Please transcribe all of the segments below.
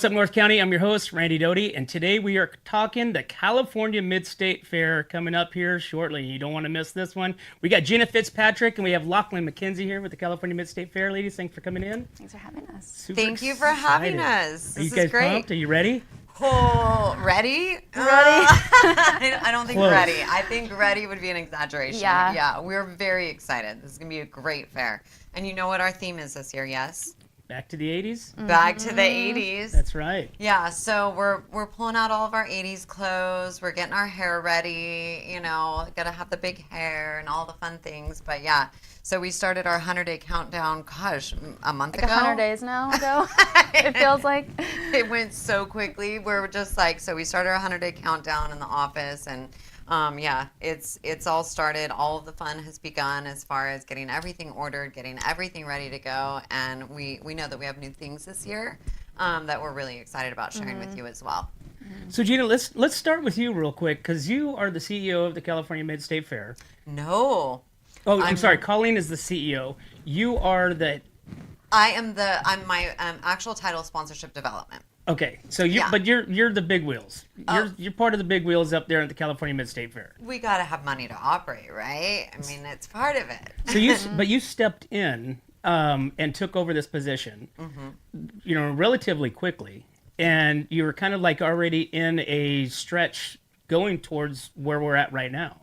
What's up, North County? I'm your host, Randy Doty, and today we are talking the California Mid-State Fair coming up here shortly. You don't want to miss this one. We got Gina Fitzpatrick, and we have Lachlan McKenzie here with the California Mid-State Fair. Ladies, thanks for coming in. Thanks for having us. Super Thank you for having us. Are you This guys is great. pumped? Are you ready? Oh, ready? I don't think Close. ready. I think ready would be an exaggeration. Yeah. Yeah, we're very excited. This is going to be a great fair. And you know what our theme is this year, yes? Back to the 80s? Back to the 80s. That's right. Yeah, so we're pulling out all of our 80s clothes. We're getting our hair ready, you know, got to have the big hair and all the fun things. But yeah, so we started our 100-day countdown, gosh, a month ago. 100 days now ago, it feels like. It went so quickly. We're just like, so we started our 100-day countdown in the office, and yeah, it's all started. All of the fun has begun as far as getting everything ordered, getting everything ready to go, and we know that we have new things this year that we're really excited about sharing with you as well. So, Gina, let's start with you real quick, because you are the CEO of the California Mid-State Fair. No. Oh, I'm sorry. Colleen is the CEO. You are the... I'm my actual title, sponsorship development. Okay, so Yeah. but you're the big wheels. You're part of the big wheels up there at the California Mid-State Fair. We got to have money to operate, right? I mean, it's part of it. So but you stepped in and took over this position, you know, relatively quickly, and you were kind of like already in a stretch going towards where we're at right now.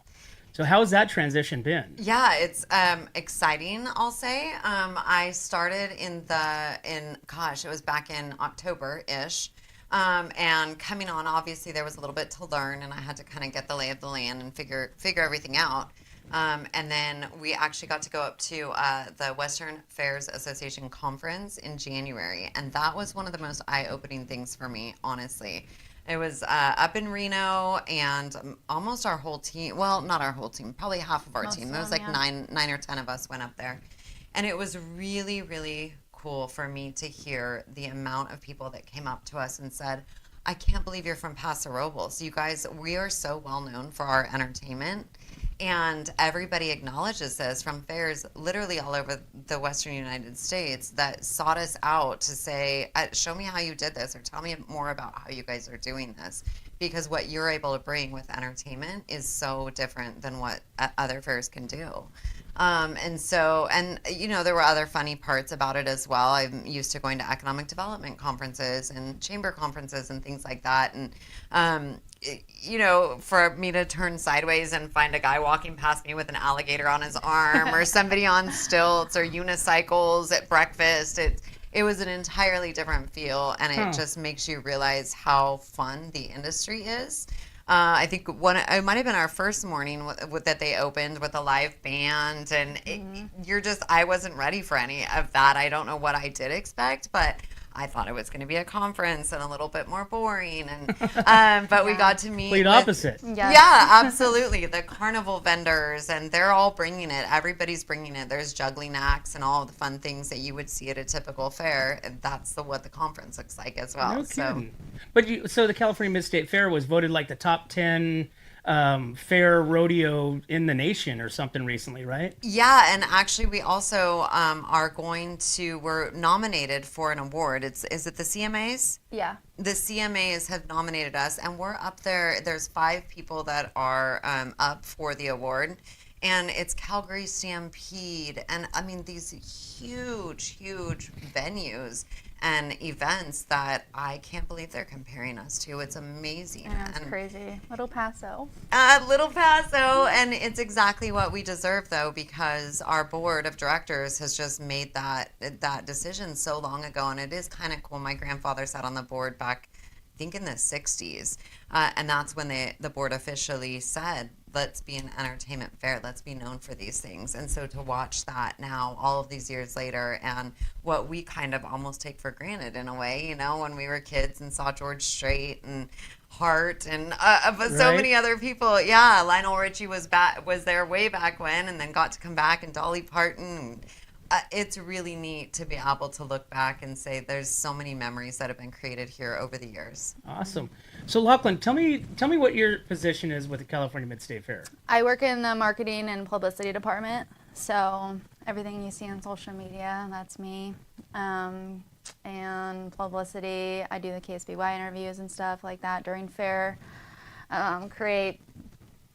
So how has that transition been? Yeah, it's exciting, I'll say. I started gosh, it was back in October-ish. And coming on, obviously, there was a little bit to learn, and I had to kind of get the lay of the land and figure everything out. And then we actually got to go up to the Western Fairs Association conference in January, and that was one of the most eye-opening things for me, honestly. It was up in Reno, and almost our whole team, well, not our whole team, probably half of our team. There was like nine or 10 of us went up there. And it was really, really cool for me to hear the amount of people that came up to us and said, I can't believe you're from Paso Robles. You guys, we are so well known for our entertainment. And everybody acknowledges this from fairs literally all over the Western United States that sought us out to say, show me how you did this, or tell me more about how you guys are doing this. Because what you're able to bring with entertainment is so different than what other fairs can do. And you know, there were other funny parts about it as well. I'm used to going to economic development conferences and chamber conferences and things like that. And, you know, for me to turn sideways and find a guy walking past me with an alligator on his arm or somebody on stilts or unicycles at breakfast, it was an entirely different feel, and it just makes you realize how fun the industry is. I think it might have been our first morning that they opened with a live band, and I wasn't ready for any of that. I don't know what I did expect, but I thought it was going to be a conference and a little bit more boring, and but we got to meet Complete opposite. Yeah, absolutely. The carnival vendors, and they're all bringing it. Everybody's bringing it. There's juggling acts and all of the fun things that you would see at a typical fair. And that's what the conference looks like as well. No kidding. But so the California Mid-State Fair was voted like the top 10 fair rodeo in the nation or something recently, right? Yeah, and actually we also we're nominated for an award. Is it the CMAs? Yeah. The CMAs have nominated us, and we're up there. There's 5 people that are up for the award, and it's Calgary Stampede, and I mean these huge venues and events that I can't believe they're comparing us to. It's amazing. Yeah, it's crazy. Little Paso. Little Paso, and it's exactly what we deserve, though, because our board of directors has just made that decision so long ago, and it is kind of cool. My grandfather sat on the board back, I think, in the 60s, and that's when the board officially said, let's be an entertainment fair, let's be known for these things. And so to watch that now, all of these years later, and what we kind of almost take for granted in a way, you know, when we were kids and saw George Strait and Hart and so many other people. Yeah, Lionel Richie was there way back when, and then got to come back, and Dolly Parton. It's really neat to be able to look back and say there's so many memories that have been created here over the years. Awesome. So Lachlan, tell me what your position is with the California Mid-State Fair. I work in the marketing and publicity department, so everything you see on social media, that's me. and publicity. I do the KSBY interviews and stuff like that during fair. Create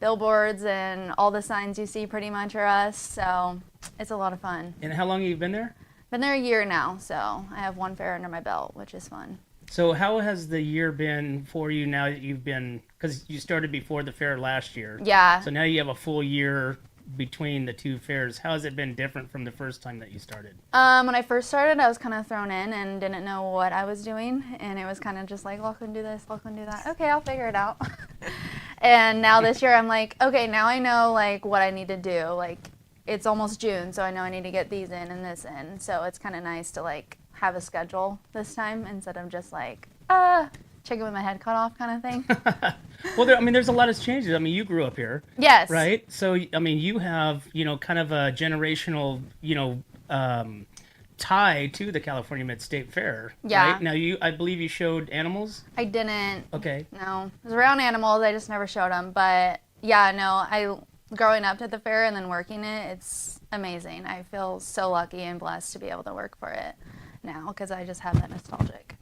billboards and all the signs you see pretty much are us. So it's a lot of fun. And how long have you been there? Been there a year now, so I have one fair under my belt, which is fun. So how has the year been for you now that you've been, because you started before the fair last year. Yeah. So now you have a full year between the two fairs. How has it been different from the first time that you started? When I first started, I was kind of thrown in and didn't know what I was doing. And it was kind of just like, Lachlan, do this, Lachlan, do that. Okay, I'll figure it out. And now this year, I'm like, okay, now I know like what I need to do. Like, it's almost June, so I know I need to get these in and this in. So it's kind of nice to like have a schedule this time instead of just like, chicken with my head cut off kind of thing. Well, there's a lot of changes. I mean, you grew up here. Yes. Right? So, I mean, you have, kind of a generational, tie to the California Mid-State Fair. Yeah. Right? Now, I believe you showed animals? I didn't. Okay. No. It was around animals. I just never showed them. But, yeah, no, growing up to the fair and then working it, it's amazing. I feel so lucky and blessed to be able to work for it now because I just have that nostalgic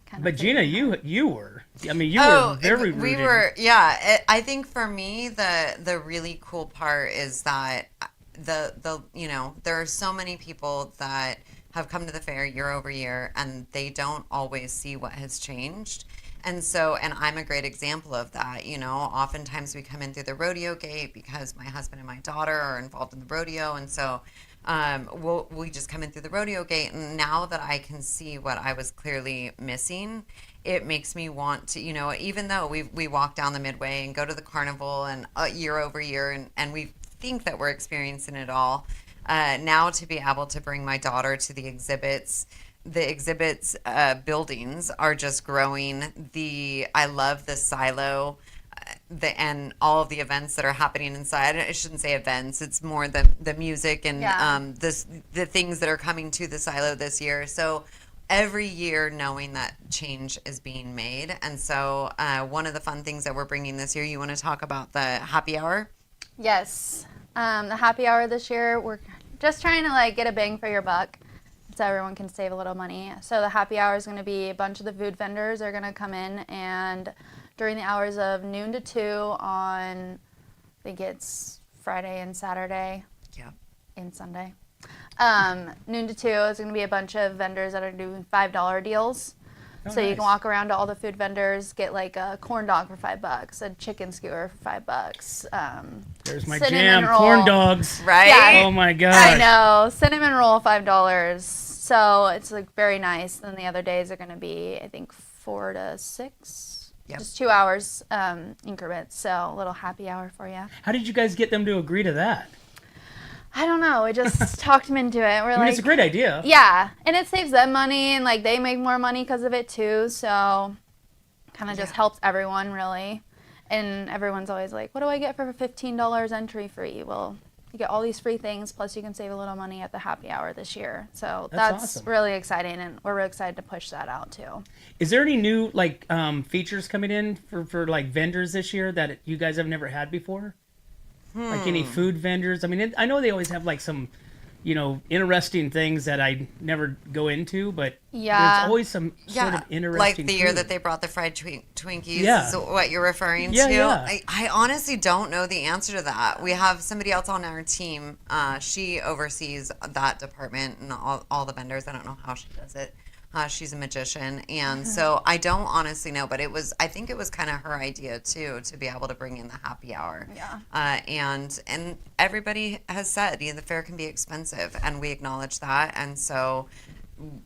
kind of But thing. Gina, you were. I mean, you were very rooted. We were, yeah. I think for me, the really cool part is that there are so many people that have come to the fair year over year, and they don't always see what has changed. And I'm a great example of that. Oftentimes we come in through the rodeo gate because my husband and my daughter are involved in the rodeo, and so we just come in through the rodeo gate. And now that I can see what I was clearly missing, it makes me want to, even though we walk down the Midway and go to the Carnival and year over year, and we think that we're experiencing it all, now to be able to bring my daughter to the exhibits buildings are just growing. I love the silo, and all of the events that are happening inside. I shouldn't say events; it's more the music and the things that are coming to the silo this year. So every year, knowing that change is being made, and so one of the fun things that we're bringing this year. You want to talk about the happy hour? Yes. The happy hour this year, we're just trying to like get a bang for your buck so everyone can save a little money. So the happy hour is going to be a bunch of the food vendors are going to come in, and during the hours of noon to 2 on, I think it's Friday and Saturday. Yeah. And Sunday. Noon to 2 is going to be a bunch of vendors that are doing $5 deals. Oh, so you nice. can walk around to all the food vendors, get like a corn dog for $5, a chicken skewer for $5. There's my cinnamon jam, roll. corn dogs. Right? Yeah. Oh my god. I know. Cinnamon roll, $5. So it's like very nice. Then the other days are going to be, I think, 4 to 6. Yep. Just 2 hours increments. So a little happy hour for you. How did you guys get them to agree to that? I don't know. We just talked them into it. We're like, It's a great idea. yeah, and it saves them money, and like they make more money because of it too. So kind of just helps everyone really. And everyone's always like, "What do I get for $15 entry fee?" Well, you get all these free things, plus you can save a little money at the happy hour this year. So that's awesome. really exciting, and we're really excited to push that out too. Is there any new features coming in for like vendors this year that you guys have never had before? Like any food vendors? I mean, I know they always have like some, interesting things that I never go into, but Yeah. there's always some sort of interesting like the year food. that they brought the fried Twinkies. Yeah. Is what you're referring Yeah, to? yeah. I honestly don't know the answer to that. We have somebody else on our team. She oversees that department and all the vendors. I don't know how she does it. She's a magician, and so I don't honestly know, but I think it was kind of her idea too, to be able to bring in the happy hour. Yeah. And everybody has said, the fair can be expensive, and we acknowledge that. And so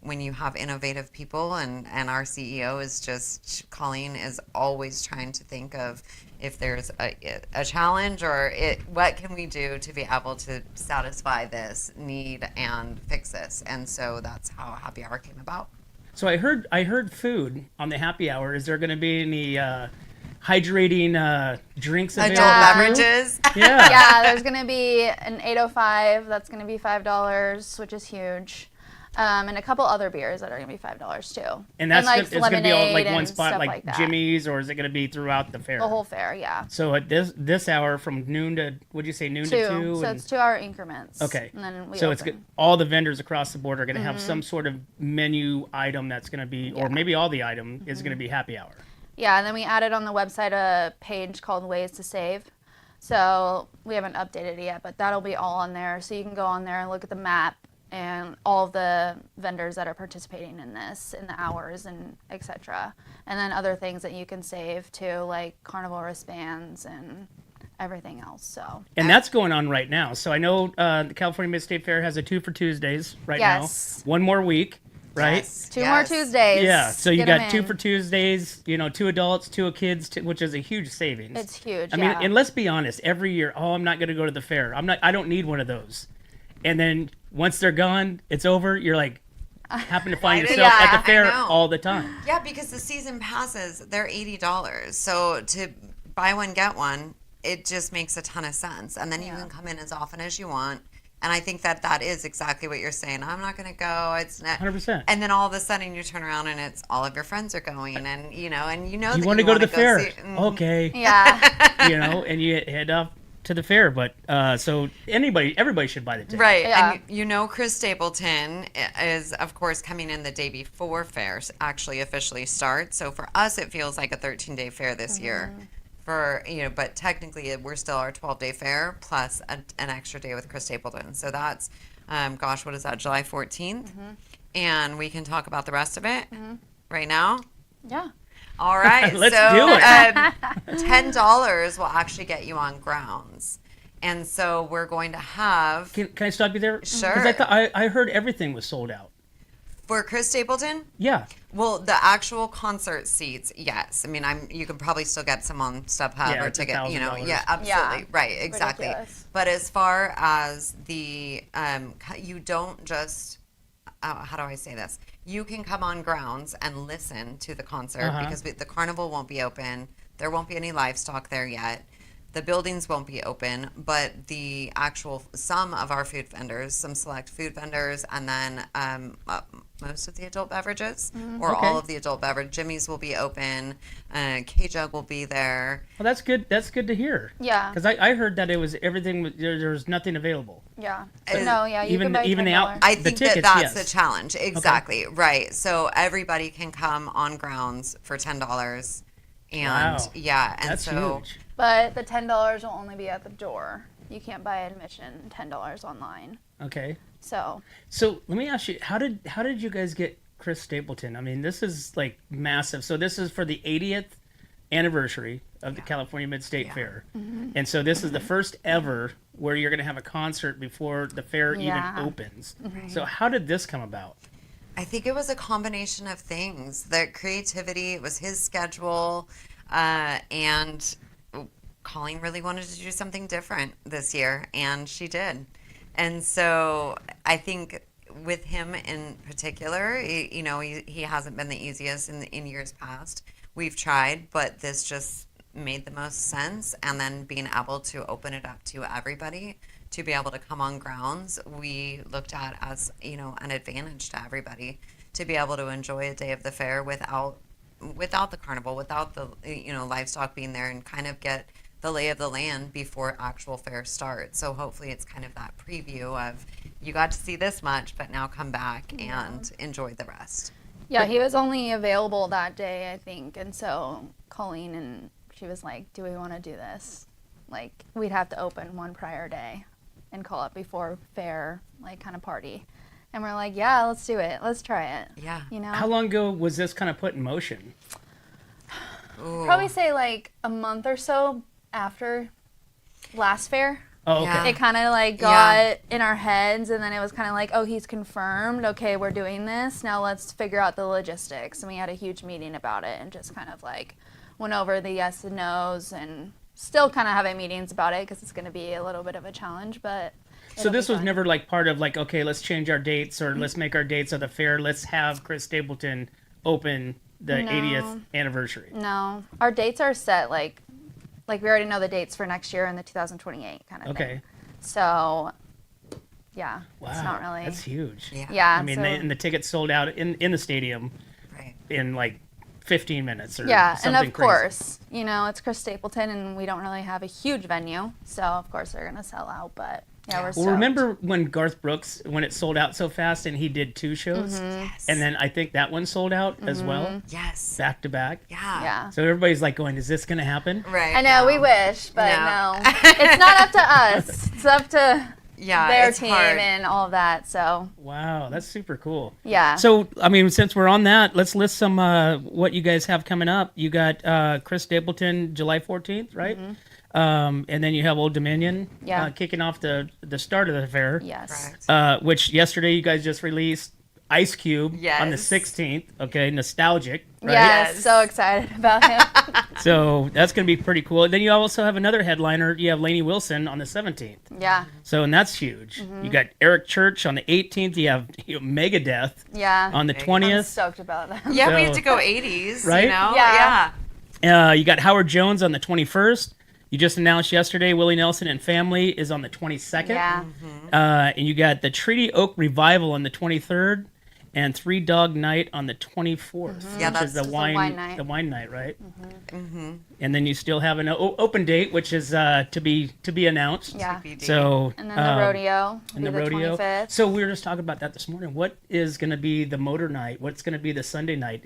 when you have innovative people, and our CEO is just, Colleen is always trying to think of if there's a challenge or what can we do to be able to satisfy this need and fix this. And so that's how happy hour came about. So I heard food on the happy hour. Is there going to be any hydrating drinks available? Adult too? beverages. Yeah. Yeah, there's going to be an 805. That's going to be $5, which is huge. And a couple other beers that are going to be $5 too. And that's like it's going to be all like lemonade one and spot, stuff like that. Jimmy's, or is it going to be throughout the fair? The whole fair, yeah. So at this hour from noon to, what'd you say, noon to 2? So it's 2-hour increments. Okay. And then we so open. it's good. All the vendors across the board are going to have some sort of menu item that's going to be, or maybe all the item is going to be happy hour. Yeah, and then we added on the website a page called Ways to Save. So we haven't updated it yet, but that'll be all on there. So you can go on there and look at the map and all the vendors that are participating in this, in the hours and etc. And then other things that you can save too, like Carnival wristbands and everything else. So And that's going on right now. So I know the California Mid-State Fair has a 2 for Tuesdays right Yes. now. One more week, right? Yes. 2 more Tuesdays. Yeah, so you Get 'em got 2 in. for Tuesdays, 2 adults, 2 kids, which is a huge savings. It's huge. I mean, and let's be honest, every year, I'm not going to go to the fair. I don't need one of those. And then once they're gone, it's over. You're like, happen to find yourself Yeah, at the I fair know. all the time. Yeah, because the season passes, they're $80. So to buy one, get one, it just makes a ton of sense. And then you can come in as often as you want. And I think that is exactly what you're saying. I'm not going to go. It's not 100%. And then all of a sudden you turn around and it's all of your friends are going, and You that want to go to the fair? see- Mhm. Okay. Yeah. And you head off to the fair. But so everybody should buy the ticket. Right, Yeah. and Chris Stapleton is, of course, coming in the day before fairs actually officially start. So for us, it feels like a 13-day fair this year. But technically, we're still our 12-day fair plus an extra day with Chris Stapleton. So that's, what is that, July 14th? And we can talk about the rest of it right now. Yeah. All right, Let's so do it. $10 will actually get you on grounds. And so we're going to have, Can I stop you there? Sure. 'Cause I heard everything was sold out. for Chris Stapleton, Yeah. well, the actual concert seats, yes. I mean, you can probably still get some on StubHub Yeah, or it's ticket, $1,000. yeah, absolutely, Yeah. right, exactly. Ridiculous. But as far as the, you don't just, how do I say this? You can come on grounds and listen to the concert because the carnival won't be open. There won't be any livestock there yet. The buildings won't be open, but the some of our food vendors, some select food vendors, and then most of the adult beverages, or Okay. all of the adult beverage. Jimmy's will be open. K-Jug will be there. Well, that's good. That's good to hear. Yeah. Because I heard that it was everything. There was nothing available. Yeah. And No, yeah, you can buy even the $10. I The think tickets, that's yes. the challenge. Exactly. Right. So everybody can come on grounds for $10. And Wow. yeah, and That's so huge. But the $10 will only be at the door. You can't buy admission $10 online. Okay. So So let me ask you, how did you guys get Chris Stapleton? I mean, this is like massive. So this is for the 80th anniversary of the California Mid-State Fair, and so this is the first ever where you're going to have a concert before the fair Yeah. even opens. So how did this come about? I think it was a combination of things. The creativity, it was his schedule, and Colleen really wanted to do something different this year, and she did. And so I think with him in particular, he hasn't been the easiest in years past. We've tried, but this just made the most sense. And then being able to open it up to everybody, to be able to come on grounds, we looked at as an advantage to everybody to be able to enjoy a day of the fair without the carnival, without the livestock being there, and kind of get the lay of the land before actual fair starts. So hopefully it's kind of that preview of, you got to see this much, but now come back and enjoy the rest. yeah, he was only available that day, I think. And so Colleen and she was like, do we want to do this? Like, we'd have to open one prior day and call it before fair, like kind of party. And we're like, yeah, let's do it. Let's try it. Yeah. How long ago was this kind of put in motion? Ooh. Probably say like a month or so after last fair. Oh, okay. Yeah. It kind of like got in our heads, and then it was kind of like, oh, he's confirmed. Okay, we're doing this. Now let's figure out the logistics. And we had a huge meeting about it and just kind of like went over the yes and no's, and still kind of having meetings about it because it's going to be a little bit of a challenge. But So this was never like part of like, okay, let's change our dates or let's make our dates of the fair. Let's have Chris Stapleton open the 80th anniversary. No, our dates are set like we already know the dates for next year and the 2028 kind of thing. Okay. So Yeah, Wow, it's not really. that's huge. Yeah. Yeah, I mean, so, and the tickets sold out in the stadium Right. in like 15 minutes or yeah, something and of crazy. course, it's Chris Stapleton, and we don't really have a huge venue, so of course they're gonna sell out. But yeah, we're Well, stoked. remember when Garth Brooks, when it sold out so fast and he did 2 shows? Yes. And then I think that one sold out as well, Yes. back to back. Yeah. Yeah. So everybody's like going, is this going to happen? Right. I know, we no. wish, but No. no. It's not up to us. It's up to Yeah. their it's team hard. and all of that. So, Wow, that's super cool. yeah. So, I mean, since we're on that, let's list some what you guys have coming up. You got Chris Stapleton, July 14th, right? And then you have Old Dominion Yeah. kicking off the start of the fair, Yes. Correct. which yesterday you guys just released Ice Cube on the Yes. 16th. Okay, nostalgic, right? Yes, Yes. so excited about him. So that's going to be pretty cool. Then you also have another headliner. You have Lainey Wilson on the 17th. Yeah. So, and that's huge. You got Eric Church on the 18th. You have Megadeth Yeah. on the Megadeth. I'm 20th. stoked about that. Yeah, we So- have to go 80s. Right? You know? Yeah. You got Howard Jones on the 21st. You just announced yesterday Willie Nelson and Family is on the 22nd. Yeah. And you got the Treaty Oak Revival on the 23rd and Three Dog Night on the 24th. Yeah, which is that's the the wine, wine night. the wine night, right? And then you still have an open date, which is to be announced. Yeah. TBD. So And then the rodeo. and will the be rodeo. 25th. So we were just talking about that this morning. What is going to be the motor night? What's going to be the Sunday night?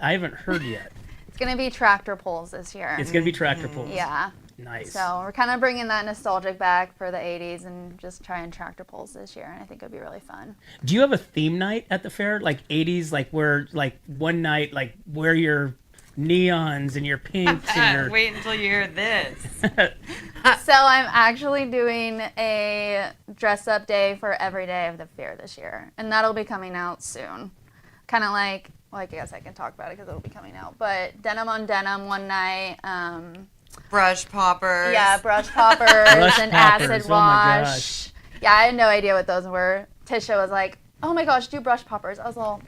I haven't heard yet. It's going to be tractor pulls this year. It's going to be tractor pulls. Yeah. Nice. So we're kind of bringing that nostalgic back for the 80s and just trying tractor pulls this year. And I think it'll be really fun. Do you have a theme night at the fair, like 80s, like where like one night, like wear your neons and your pinks and your Wait until you hear this. So I'm actually doing a dress up day for every day of the fair this year. And that'll be coming out soon. Kind of like, well, I guess I can talk about it because it'll be coming out. But denim on denim one night. Brush poppers. Yeah, brush poppers and poppers, acid oh my wash. Yeah, I had no idea what those were. Tisha was like, "Oh my gosh, do brush poppers." I was all,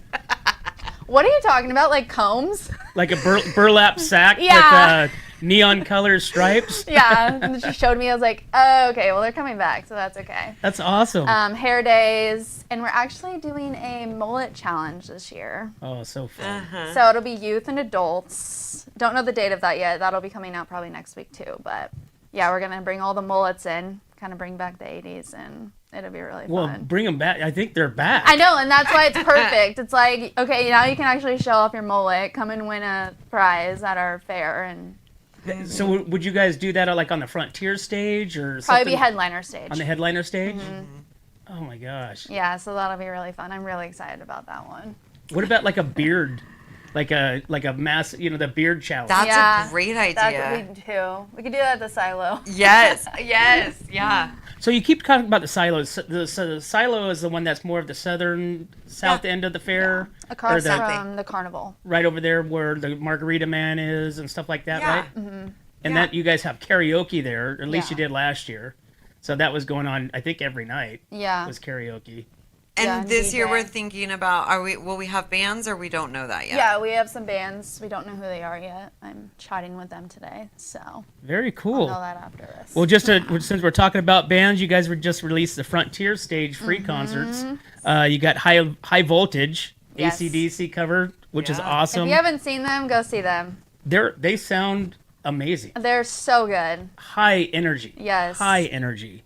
"What are you talking about? Like combs?" like a burlap sack Yeah. with neon color stripes. Yeah, and she showed me. I was like, "Oh, okay. Well, they're coming back, so that's okay." That's awesome. Hair days, and we're actually doing a mullet challenge this year. Oh, so fun. So it'll be youth and adults. Don't know the date of that yet. That'll be coming out probably next week too. But yeah, we're gonna bring all the mullets in, kind of bring back the 80s, and it'll be really Well, fun. bring them back. I think they're back. I know, and that's why it's perfect. It's like, okay, now you can actually show off your mullet, come and win a prize at our fair, and So would you guys do that like on the Frontier stage or probably something? be headliner stage. On the headliner stage? Oh my gosh. Yeah, so that'll be really fun. I'm really excited about that one. What about like a beard? Like a mass, the beard challenge. That's Yeah, a great That's idea. what we do. We could do that at the silo. Yes. Yes. Yeah. So you keep talking about the silos. So the silo is the one that's more of the south end of the fair, Across or the, from the carnival. right over there where the Margarita Man is and stuff like that, Yeah. right? And Yeah. that you guys have karaoke there, or at least you Yeah. did last year. So that was going on, I think, every night Yeah. was karaoke. And Yeah, this year DJ. we're thinking about will we have bands or we don't know that yet? Yeah, we have some bands. We don't know who they are yet. I'm chatting with them today, so Very I'll cool. know that after this. Well, since we're talking about bands, you guys were just released the Frontier Stage free concerts. You got High Voltage, Yes. AC/DC cover, which is Yeah. awesome. If you haven't seen them, go see them. They sound amazing. They're so good. High energy. Yes. High energy.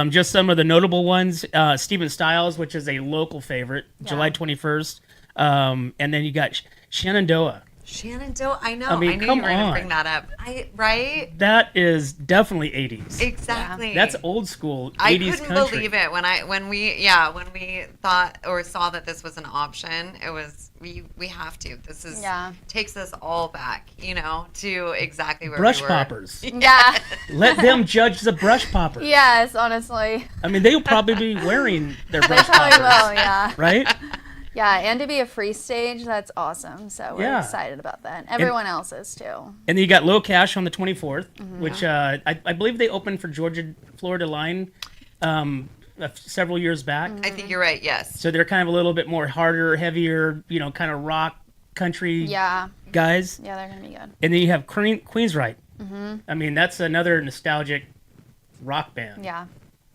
Just some of the notable ones: Steven Stiles, which is a local favorite, July 21st, and then you got Shenandoah. Shenandoah, I know. I mean, knew come you were going to on. bring that up. Right? That is definitely 80s. Exactly. That's old school 80s I couldn't country. believe it when we thought or saw that this was an option. It was we have to. This is Yeah. takes us all back, to exactly where Brush we were. poppers. Yeah. Let them judge the brush poppers. Yes, honestly. I mean, they'll probably be wearing their They brush probably poppers. will, yeah. Right? Yeah, and to be a free stage, that's awesome. So we're Yeah. excited about that. And everyone else is too. And then you got Low Cash on the 24th, Mm-hmm. which I believe they opened for Florida Line several years back. I think you're right. Yes. So they're kind of a little bit more harder, heavier, kind of rock country Yeah. guys. Yeah, they're going to be good. And then you have Queensryche. I mean, that's another nostalgic rock band. Yeah.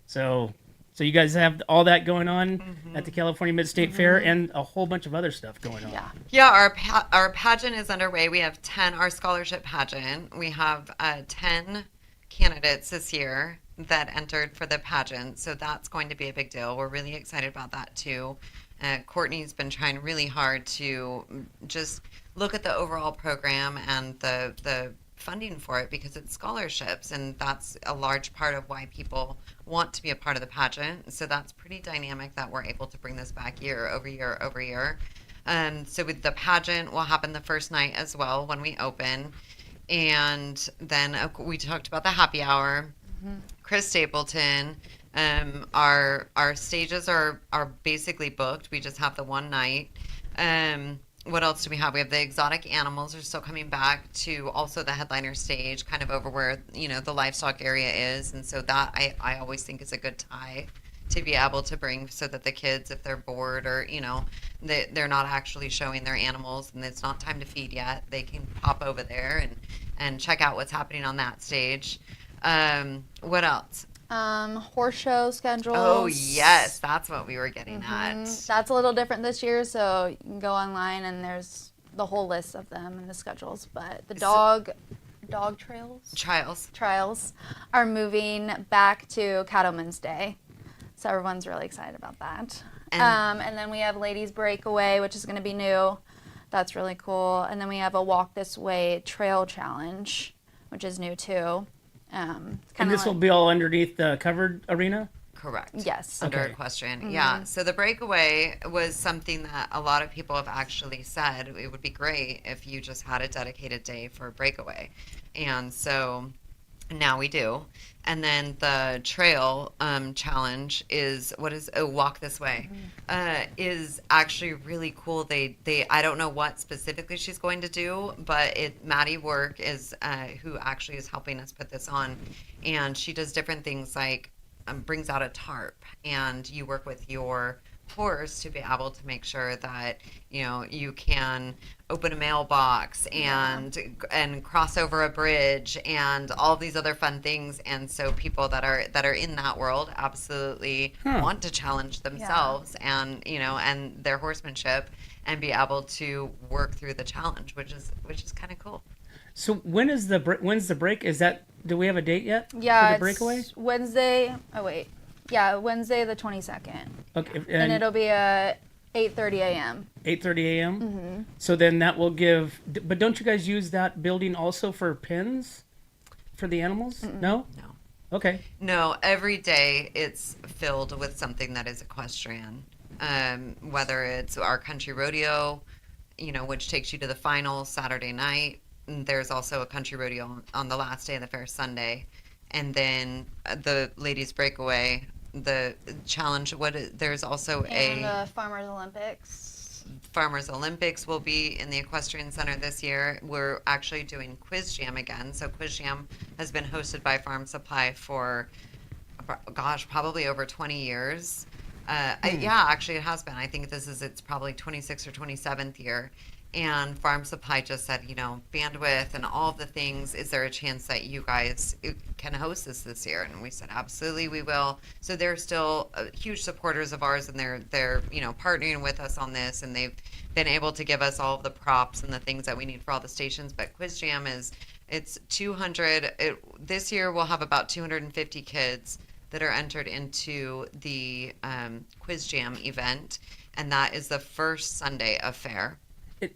So So you guys have all that going on at the California Mid-State Fair and a whole bunch of other stuff going on. Yeah. Yeah, our pageant is underway. We have 10, our scholarship pageant. We have 10 candidates this year that entered for the pageant. So that's going to be a big deal. We're really excited about that too. Courtney's been trying really hard to just look at the overall program and the funding for it, because it's scholarships, and that's a large part of why people want to be a part of the pageant. So that's pretty dynamic that we're able to bring this back year over year over year. So with the pageant will happen the first night as well when we open, and then we talked about the happy hour. Chris Stapleton. Our stages are basically booked. We just have the one night. What else do we have? We have the exotic animals are still coming back to also the headliner stage, kind of over where, the livestock area is. And so that I always think is a good tie to be able to bring, so that the kids, if they're bored or, they're not actually showing their animals and it's not time to feed yet, they can pop over there and check out what's happening on that stage. What else? Horse show schedules. Oh, yes. That's what we were getting at. That's a little different this year, so you can go online and there's the whole list of them and the schedules. But the dog trials are moving back to Cattleman's Day. So everyone's really excited about that. And then we have Ladies Breakaway, which is going to be new. That's really cool. And then we have a Walk This Way Trail Challenge, which is new too. And this will be all underneath the covered arena? Correct. Yes. Under Okay. equestrian. Yeah. So the breakaway was something that a lot of people have actually said it would be great if you just had a dedicated day for breakaway. And so now we do. And then the trail challenge is Walk This Way is actually really cool. They I don't know what specifically she's going to do, but Maddie Work is who actually is helping us put this on, and she does different things like brings out a tarp, and you work with your horse to be able to make sure that you can open a mailbox and cross over a bridge and all these other fun things. And so people that are in that world absolutely want to challenge themselves and and their horsemanship and be able to work through the challenge, which is kind of cool. So when's the break? Do we have a date yet? Yeah, for the breakaway? it's Wednesday. Oh wait, yeah, Wednesday the 22nd. Okay, And it'll be at 8:30 a.m. 8:30 a.m. So then that will give. But don't you guys use that building also for pens for the animals? No. No. Okay. No, every day it's filled with something that is equestrian. Whether it's our country rodeo, which takes you to the final Saturday night. And there's also a country rodeo on the last day of the fair, Sunday. And then the ladies breakaway, the challenge. There's also And the Farmers Olympics. Farmers Olympics will be in the Equestrian Center this year. We're actually doing Quiz Jam again. So Quiz Jam has been hosted by Farm Supply for, probably over 20 years. Yeah, actually it has been. I think it's probably 26th or 27th year. And Farm Supply just said, bandwidth and all of the things, is there a chance that you guys can host this year? And we said, absolutely, we will. So they're still huge supporters of ours, and they're partnering with us on this, and they've been able to give us all of the props and the things that we need for all the stations. But Quiz Jam it's 200. This year we'll have about 250 kids that are entered into the Quiz Jam event, and that is the first Sunday of fair.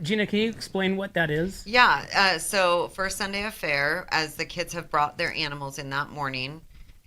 Gina, can you explain what that is? Yeah, so first Sunday of fair, as the kids have brought their animals in that morning,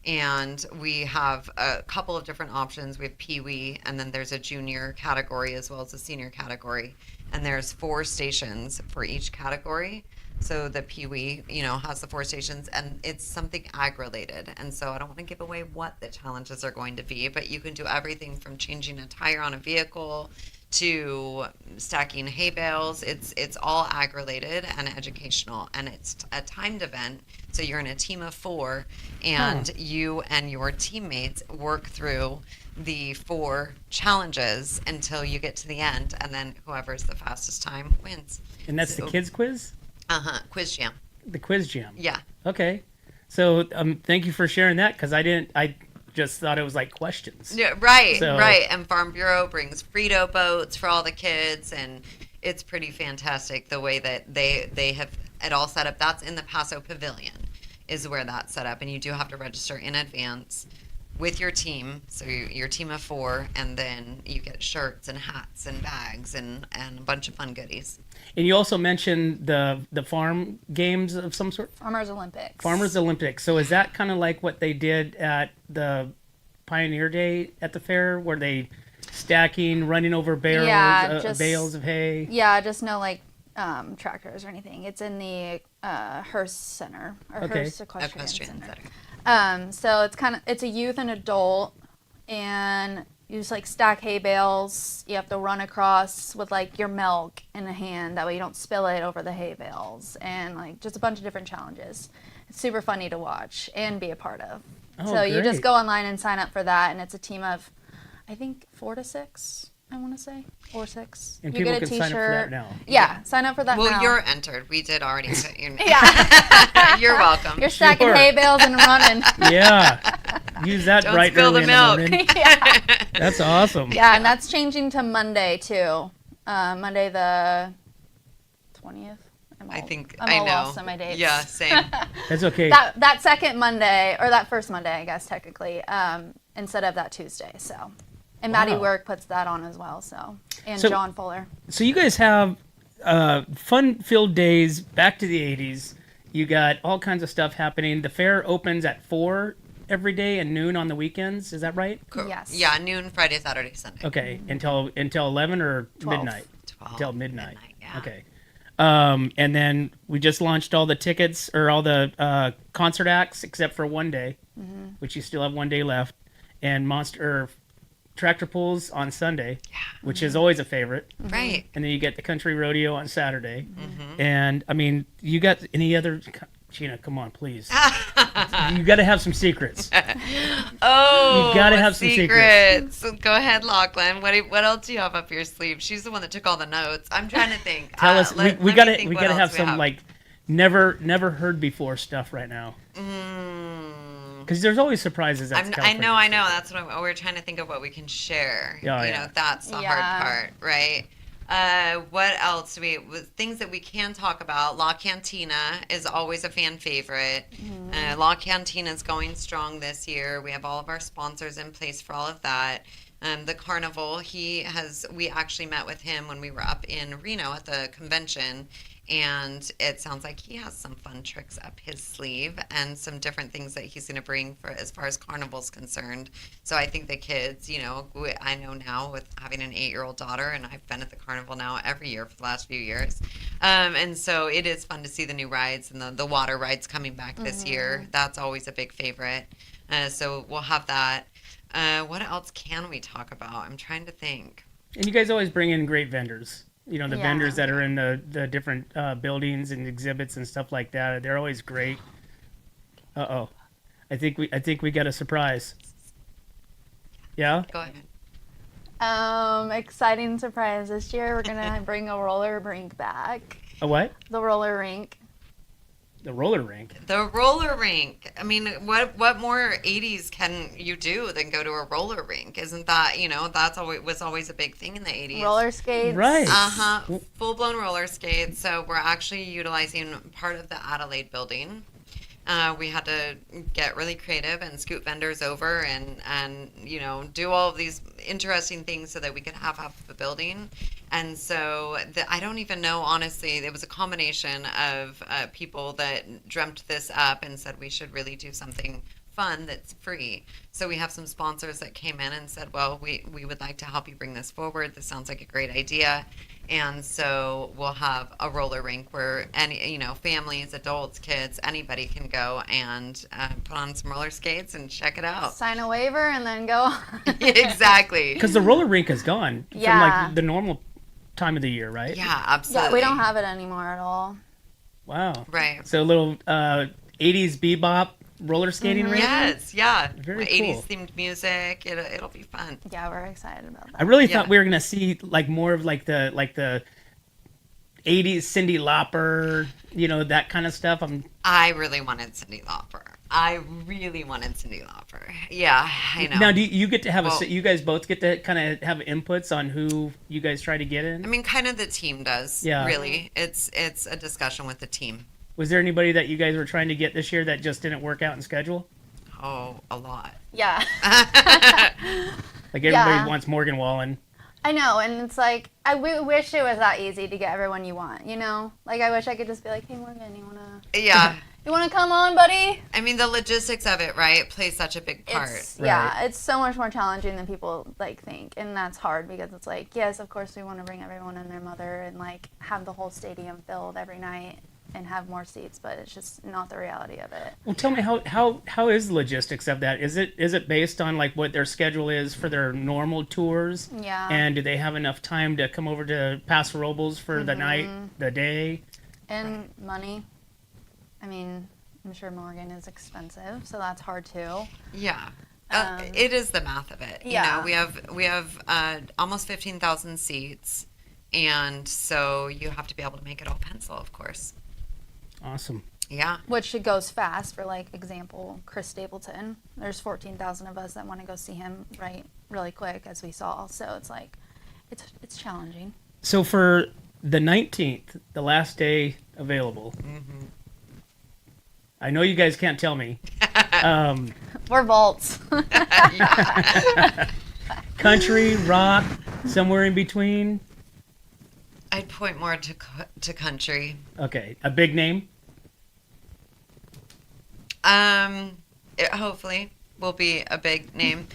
and we have a couple of different options. We have Pee-wee, and then there's a junior category as well as a senior category, and there's 4 stations for each category. So the Pee-wee, has the 4 stations, and it's something ag-related. And so I don't want to give away what the challenges are going to be, but you can do everything from changing a tire on a vehicle to stacking hay bales. It's all ag related and educational, and it's a timed event. So you're in a team of 4, and you and your teammates work through the 4 challenges until you get to the end, and then whoever's the fastest time wins. And that's the kids quiz? Quiz Jam. The Quiz Jam. Yeah. Okay. So thank you for sharing that, because I just thought it was like questions. Yeah, right, So- right. And Farm Bureau brings Frito boats for all the kids, and it's pretty fantastic the way that they have it all set up. That's in the Paso Pavilion, is where that's set up, and you do have to register in advance with your team. So your team of 4, and then you get shirts and hats and bags and a bunch of fun goodies. And you also mentioned the farm games of some sort. Farmers Olympics. Farmers Olympics. So is that kind of like what they did at the Pioneer Day at the fair, where they stacking, running over barrels, Yeah, just- bales of hay? Yeah, just no like tractors or anything. It's in the Hearst Center or Okay. Hearst Equestrian Equestrian Center. Center. So it's a youth and adult, and you just like stack hay bales. You have to run across with like your milk in a hand. That way you don't spill it over the hay bales, and like just a bunch of different challenges. It's super funny to watch and be a part of. Oh, So you great. just go online and sign up for that, and it's a team of, I think 4 to 6. I want to say 4 or 6. And you people get a can sign up for that T-shirt. now. Yeah, sign up for that now. Well, you're entered. We did already put your name. Yeah. You're welcome. You're stacking Sure. hay bales and running. Yeah. Use that Don't bright spill early the in milk. the morning. Yeah. That's awesome. Yeah, and that's changing to Monday too. Monday the 20th. I think I'm I all know. lost on my dates. Yeah, same. That's okay. That second Monday, or that first Monday, I guess technically, instead of that Tuesday. So, and Maddie Wow. Work puts that on as well. And So- John Fuller. So you guys have fun-filled days back to the 80s. You got all kinds of stuff happening. The fair opens at 4 every day and noon on the weekends. Is that right? Yes. Yeah, noon, Friday, Saturday, Sunday. Okay, until 11 or 12. midnight? 12. Until midnight. Yeah. Okay. And then we just launched all the tickets, or all the concert acts, except for one day, which you still have one day left, and tractor pulls on Sunday, which is always a favorite. Right. And then you get the country rodeo on Saturday. And I mean, you got any other? Gina, come on, please. You got to have some secrets. Oh, You gotta have some secrets. Go ahead, Lachlan. What else do you have up your sleeve? She's the one that took all the notes. I'm trying to think. Tell us. Let We me got to think we what got to have else we some like never heard before stuff right now. Because there's always surprises. That's I know. That's what we're trying to think of what we can share. Yeah, you yeah. know, that's the Yeah. hard part, right? What else do things that we can talk about? La Cantina is always a fan favorite. La Cantina is going strong this year. We have all of our sponsors in place for all of that. The Carnival, we actually met with him when we were up in Reno at the convention, and it sounds like he has some fun tricks up his sleeve and some different things that he's going to bring for as far as Carnival's concerned. So I think the kids, I know now with having an 8-year-old daughter, and I've been at the Carnival now every year for the last few years. And so it is fun to see the new rides and the water rides coming back this year. That's always a big favorite. So we'll have that. What else can we talk about? I'm trying to think. And you guys always bring in great vendors. The Yeah. vendors that are in the different buildings and exhibits and stuff like that. They're always great. Uh-oh. I think we got a surprise. Yeah? Go ahead. Exciting surprise this year. We're gonna bring a roller rink back. A what? The roller rink. The roller rink. The roller rink. I mean, what more 80s can you do than go to a roller rink? Isn't that, that's was always a big thing in the 80s. Roller skates. Right. Uh-huh. Full-blown roller skates. So we're actually utilizing part of the Adelaide building. We had to get really creative and scoot vendors over and do all of these interesting things so that we could have half of the building. And so I don't even know, honestly, it was a combination of people that dreamt this up and said we should really do something fun that's free. So we have some sponsors that came in and said, well, we would like to help you bring this forward. This sounds like a great idea. And so we'll have a roller rink where families, adults, kids, anybody can go and put on some roller skates and check it out. Sign a waiver and then go. Exactly. Because the roller rink is gone from Yeah. like the normal time of the year, right? Yeah, absolutely. Yeah, we don't have it anymore at all. Wow. Right. So a little 80s bebop roller skating rink. Yes, yeah. Very 80s cool. themed music. It'll be fun. Yeah, we're excited about that. I really Yeah. thought we were gonna see like more of like the 80s Cyndi Lauper, that kind of stuff. I really wanted Cyndi Lauper. I really wanted Cyndi Lauper. Yeah, I know. Now, do you get to have Well, you guys both get to kind of have inputs on who you guys try to get in? I mean, kind of the team does. Yeah. Really, it's a discussion with the team. Was there anybody that you guys were trying to get this year that just didn't work out in schedule? Oh, a lot. Yeah. Like everybody Yeah. wants Morgan Wallen. I know, and it's like we wish it was that easy to get everyone you want. You know, like I wish I could just be like, hey Morgan, Yeah. you wanna come on, buddy? I mean, the logistics of it, right, plays such a big part. Yeah, it's so much more challenging than people like think, and that's hard because it's like, yes, of course we want to bring everyone and their mother and like have the whole stadium filled every night and have more seats, but it's just not the reality of it. Well, tell me how is the logistics of that? Is it based on like what their schedule is for their normal tours? Yeah. And do they have enough time to come over to Paso Robles for the night, the day? And money. I mean, I'm sure Morgan is expensive, so that's hard too. Yeah. It is the math of it. Yeah. You know, we have almost 15,000 seats, and so you have to be able to make it all pencil, of course. Awesome. Yeah. Which it goes fast. For like example, Chris Stapleton. There's 14,000 of us that want to go see him really quick, as we saw. So it's like, it's challenging. So for the 19th, the last day available. I know you guys can't tell me. We're vaults. Country, rock, somewhere in between. I'd point more to country. Okay, a big name. It hopefully will be a big name.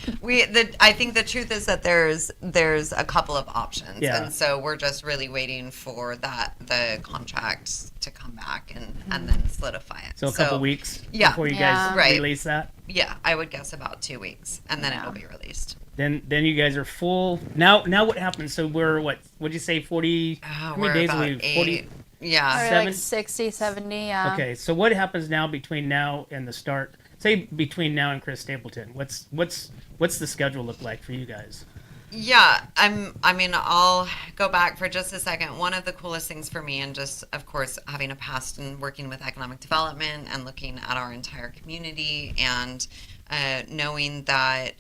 I think the truth is that there's a couple of options, and so we're just really waiting for the contract to come back and then solidify it. So a couple weeks before you Yeah. guys Right. release that. Yeah, I would guess about 2 weeks, and then Yeah. it'll be released. Then you guys are full. Now what happens? So we're what'd you say, 40? How many We're days about are we? 8. 40. Yeah. Or Seven? like 60, 70, yeah. Okay, so what happens now between now and the start? Say between now and Chris Stapleton. What's the schedule look like for you guys? Yeah, I'll go back for just a second. One of the coolest things for me, and just, of course, having a past and working with economic development and looking at our entire community and knowing that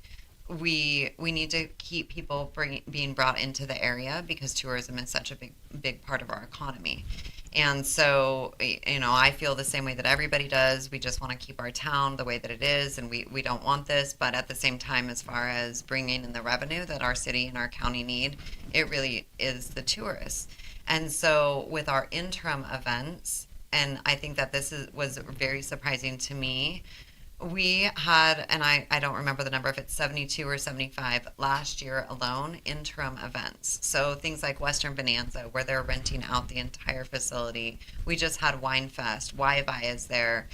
we need to keep people being brought into the area because tourism is such a big part of our economy. And so, you know, I feel the same way that everybody does. We just want to keep our town the way that it is, and we don't want this. But at the same time, as far as bringing in the revenue that our city and our county need, it really is the tourists. And so with our interim events, and I think that was very surprising to me, we had, and I don't remember the number, if it's 72 or 75 last year alone, interim events. So things like Western Bonanza, where they're renting out the entire facility. We just had Wine Fest. Waiva is there.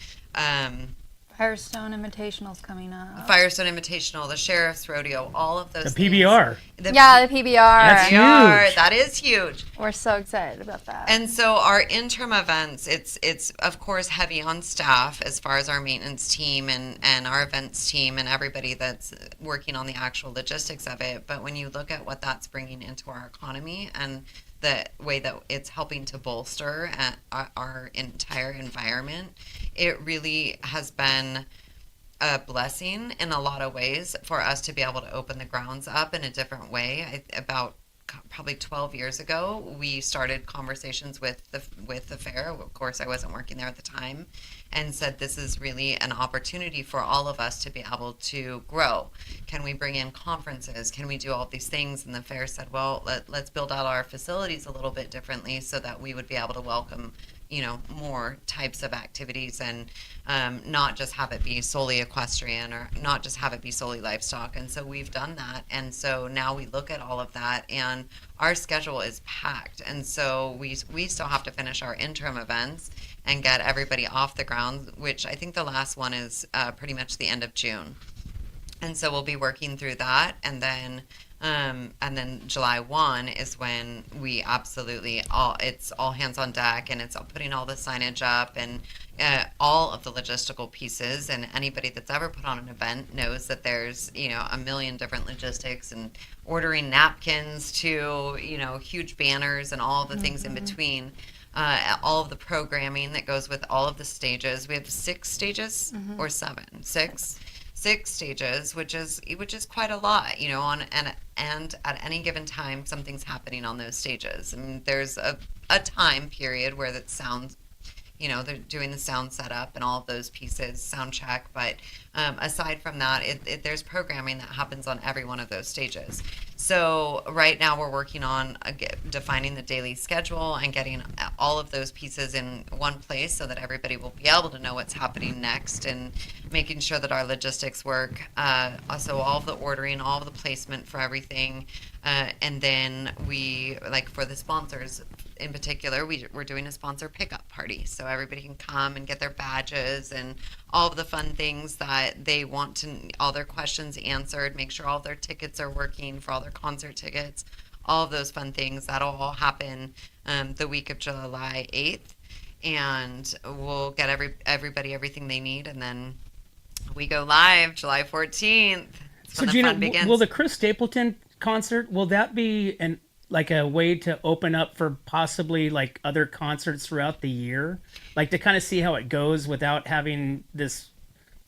Firestone Invitational's coming up. Firestone Invitational, the Sheriff's Rodeo, all of those The things. PBR. The PBR. That's huge. That is huge. We're so excited about that. And so our interim events, it's of course heavy on staff as far as our maintenance team and our events team and everybody that's working on the actual logistics of it. But when you look at what that's bringing into our economy and the way that it's helping to bolster our entire environment, it really has been a blessing in a lot of ways for us to be able to open the grounds up in a different way. About probably 12 years ago, we started conversations with the fair. Of course, I wasn't working there at the time, and said this is really an opportunity for all of us to be able to grow. Can we bring in conferences? Can we do all these things? And the fair said, well, let's build out our facilities a little bit differently so that we would be able to welcome, you know, more types of activities and not just have it be solely equestrian or not just have it be solely livestock. And so we've done that. And so now we look at all of that and our schedule is packed. And so we still have to finish our interim events and get everybody off the ground, which I think the last one is pretty much the end of June. And so we'll be working through that. And then July 1 is when we absolutely it's all hands on deck, and it's all putting all the signage up and all of the logistical pieces. And anybody that's ever put on an event knows that there's, you know, a million different logistics and ordering napkins to, you know, huge banners and all the things in between. all of the programming that goes with all of the stages. We have 6 stages or 7, 6 stages, which is quite a lot, you know. And at any given time, something's happening on those stages, and there's a time period where that sounds, you know, they're doing the sound setup and all of those pieces, sound check. But aside from that, there's programming that happens on every one of those stages. So right now we're working on defining the daily schedule and getting all of those pieces in one place so that everybody will be able to know what's happening next, and making sure that our logistics work. Also, all of the ordering, all of the placement for everything. And then we, like for the sponsors in particular, we're doing a sponsor pickup party. So everybody can come and get their badges and all of the fun things that they want to, all their questions answered, make sure all their tickets are working for all their concert tickets, all of those fun things. That'll all happen the week of July 8th. And we'll get everybody everything they need. And then we go live July 14th. So Gina, will the Chris Stapleton concert, will that be like a way to open up for possibly like other concerts throughout the year, like to kind of see how it goes without having this,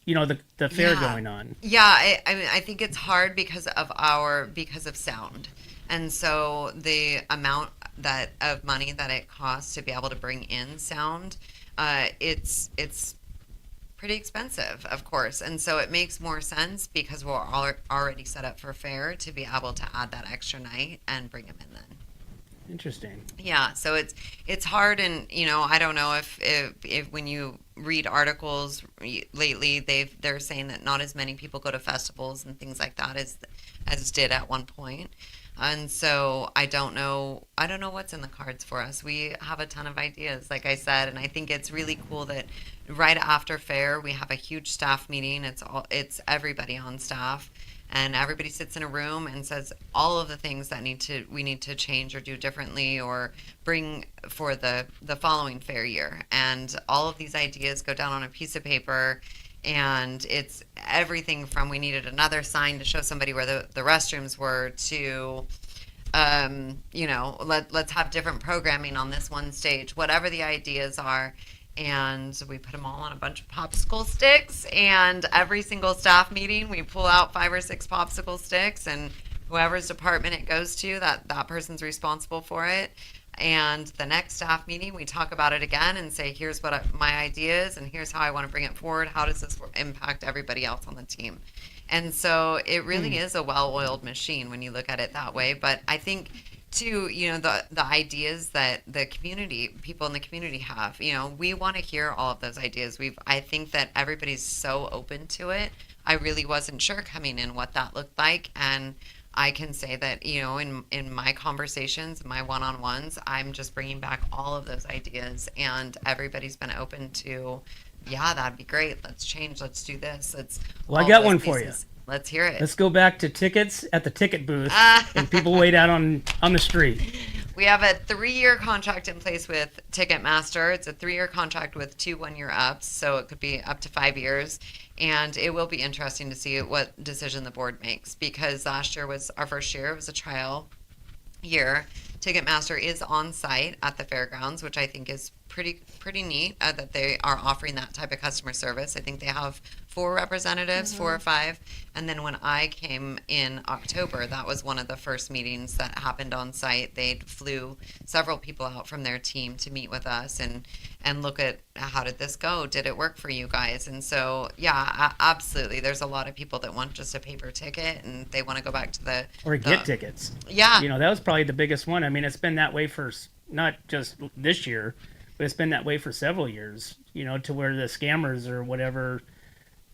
you know, the fair going on? Yeah, I mean, I think it's hard because of sound, and so the amount of money that it costs to be able to bring in sound, it's pretty expensive, of course, and so it makes more sense because we're already set up for fair to be able to add that extra night and bring them in then. Interesting. Yeah, so it's hard, and you know, I don't know if when you read articles lately, they're saying that not as many people go to festivals and things like that as did at one point. And so I don't know what's in the cards for us. We have a ton of ideas, like I said, and I think it's really cool that right after fair we have a huge staff meeting. It's everybody on staff, and everybody sits in a room and says all of the things that we need to change or do differently or bring for the following fair year. And all of these ideas go down on a piece of paper. And it's everything from we needed another sign to show somebody where the restrooms were to, you know, let's have different programming on this one stage, whatever the ideas are. And we put them all on a bunch of popsicle sticks. And every single staff meeting, we pull out 5 or 6 popsicle sticks. And whoever's department it goes to, that person's responsible for it. And the next staff meeting, we talk about it again and say, here's what my idea is, and here's how I want to bring it forward. How does this impact everybody else on the team? And so it really is a well-oiled machine when you look at it that way. But I think, too, you know, the ideas that the community, people in the community have, you know, we want to hear all of those ideas. I think that everybody's so open to it. I really wasn't sure coming in what that looked like, and I can say that, you know, in my conversations, my one-on-ones, I'm just bringing back all of those ideas, and everybody's been open to, yeah, that'd be great. Let's change. Let's do this. Well, I got one for you. Let's hear it. Let's go back to tickets at the ticket booth and people wait out on the street. We have a 3-year contract in place with Ticketmaster. It's a 3-year contract with 2 1-year ups, so it could be up to 5 years. And it will be interesting to see what decision the board makes, because last year was our first year. It was a trial year. Ticketmaster is on site at the fairgrounds, which I think is pretty neat that they are offering that type of customer service. I think they have 4 representatives, 4 or 5. And then when I came in October, that was one of the first meetings that happened on site. They flew several people out from their team to meet with us and look at how did this go? Did it work for you guys? And so, yeah, absolutely. There's a lot of people that want just a paper ticket and they want to go back to get tickets. Yeah. You know, that was probably the biggest one. I mean, it's been that way for not just this year, but it's been that way for several years, you know, to where the scammers or whatever,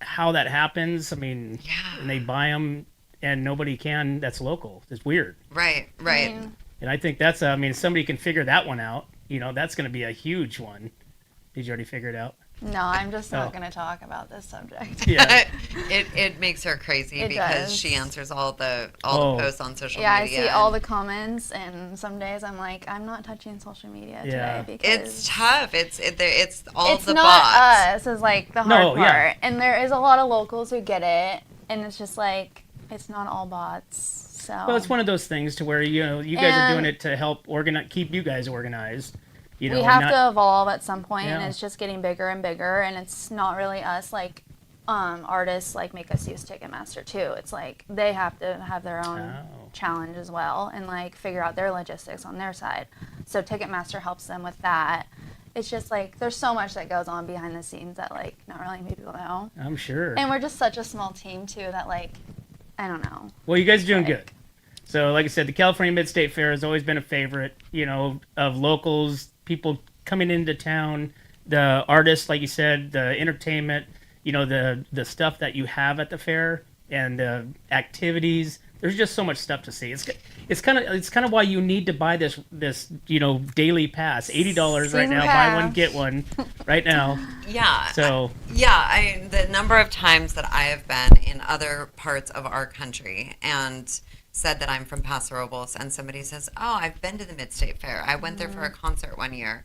how that happens. I mean, and they buy them and nobody can, that's local. It's weird. Right. And I think that's, I mean, if somebody can figure that one out, you know, that's going to be a huge one. Did you already figure it out? No, I'm just not going to talk about this subject. Yeah. It makes her crazy because she answers all the posts on social media. Yeah, I see all the comments, and some days I'm like, I'm not touching social media today because it's tough. It's all it's the not bots. us is like the hard part, and there is a lot of locals who get it, and it's just like it's not all bots. So well, it's one of those things to where, you know, you guys are doing it to help keep you guys organized. You know, we have not, to evolve at some point, and Yeah. it's just getting bigger and bigger, and it's not really us like artists like make us use Ticketmaster too. It's like they have to have their own Oh. challenge as well and like figure out their logistics on their side. So Ticketmaster helps them with that. It's just like there's so much that goes on behind the scenes that like not really many people know. I'm sure. And we're just such a small team too that like I don't know. Well, you guys are doing Like- good. So, like I said, the California Mid-State Fair has always been a favorite, you know, of locals, people coming into town, the artists, like you said, the entertainment, you know, the stuff that you have at the fair and the activities. There's just so much stuff to see. It's kind of why you need to buy this you know, daily pass, $80 right Season now, buy pass. one get one right now. Yeah. So The number of times that I have been in other parts of our country and said that I'm from Paso Robles, and somebody says, "Oh, I've been to the Mid-State Fair. I went there for a concert one year."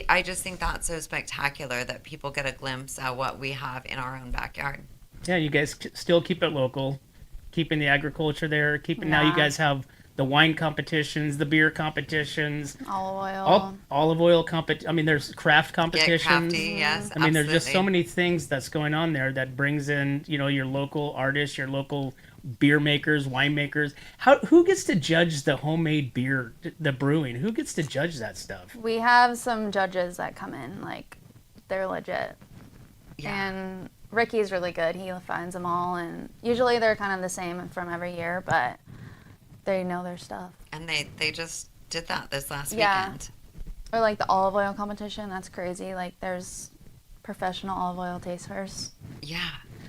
I just think that's so spectacular that people get a glimpse at what we have in our own backyard. yeah, you guys still keep it local, keeping the agriculture there, keeping now you Yeah. guys have the wine competitions, the beer competitions, Olive oil. olive oil I mean, there's craft Get competitions. crafty, yes. I mean, there's just so absolutely. many things that's going on there that brings in, you know, your local artists, your local beer makers, winemakers. Who gets to judge the homemade beer, the brewing? Who gets to judge that stuff? We have some judges that come in, like, they're legit. Yeah. And Ricky's really good. He finds them all, and usually they're kind of the same from every year, but they know their stuff. And they just did that this last Yeah. weekend. Or, like, the olive oil competition, that's crazy. Like, there's professional olive oil tasters. Yeah.